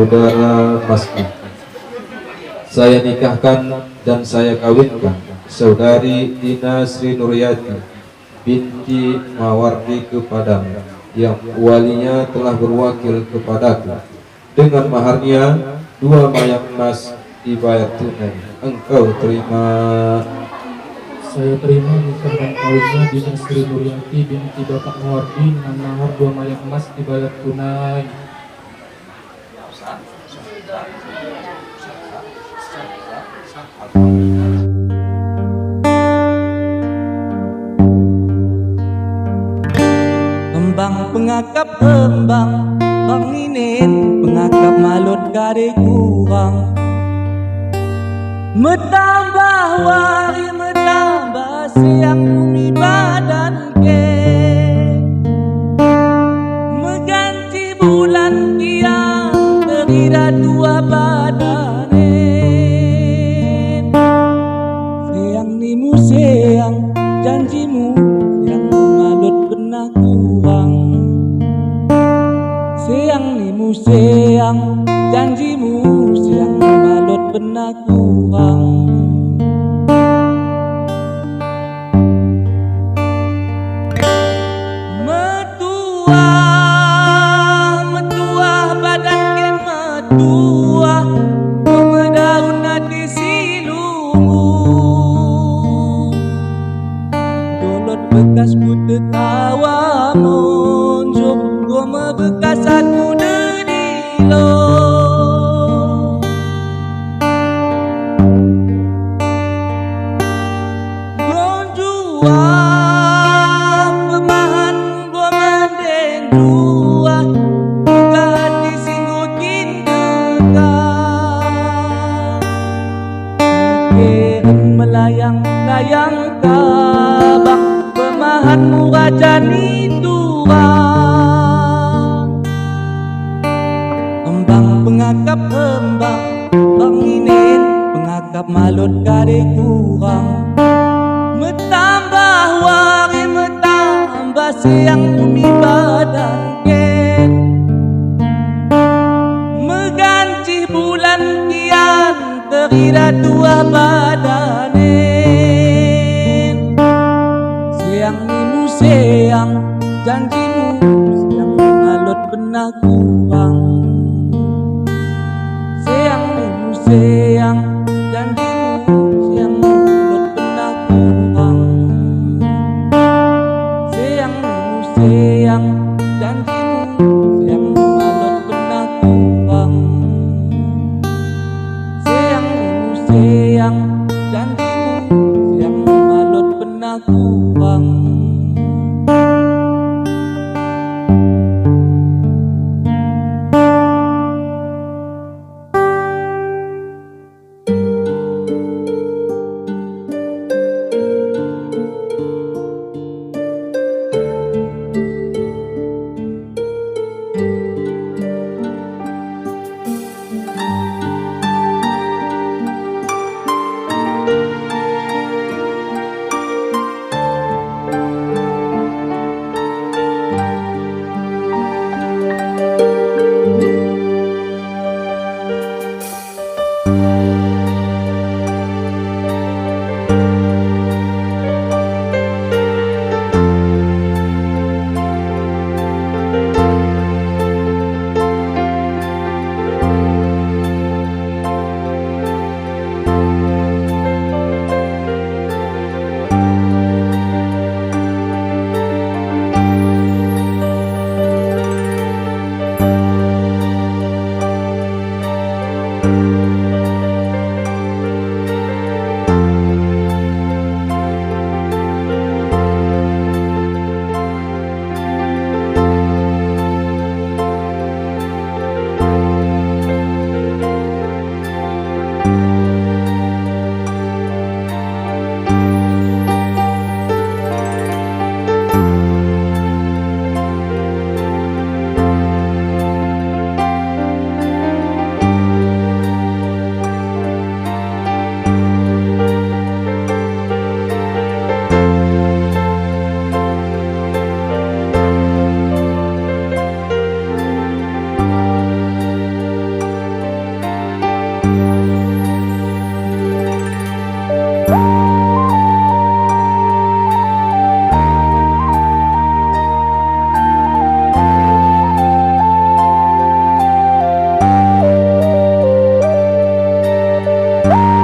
saudara Masni. Saya nikahkan dan saya kawinkan saudari Ina Sri Nuryati binti Mawardi kepadamu, yang walinya telah berwakil kepadaku dengan maharnya 2 mayang emas dibayar tunai. Engkau terima? Saya terima nikah dan kawinnya Dina Sri Nuryati binti Bapak Mawardi dengan mahar 2 mayang emas dibayar tunai. Embang pengakap embang bang inin pengakap malut kade kurang, metambah wari metambah siang bumi badan ke, mengganti bulan kian terira 2 badane, siang nimu siang janjimu siang malut pernah kurang, siang nimu siang janjimu siang malut pernah kurang. Metua metua badan ke metua medaun hati silumu, dolot bekas putih tawa monjok goma bekas aku dedilo, gonjua pemahan goma dendua buka hati singgukin dekat, mungkin melayang-layang kabang pemahanmu rajani turang, embang pengakap embang bang inin pengakap malut kade kurang, metambah wari metambah siang bumi badan ke, mengganti bulan kian terira 2 badane, siang nimu siang janjimu siang malut pernah kurang, siang nimu siang janjimu siang malut pernah kurang, siang nimu siang janjimu siang malut pernah kurang, siang nimu siang janjimu siang malut pernah kurang. Thank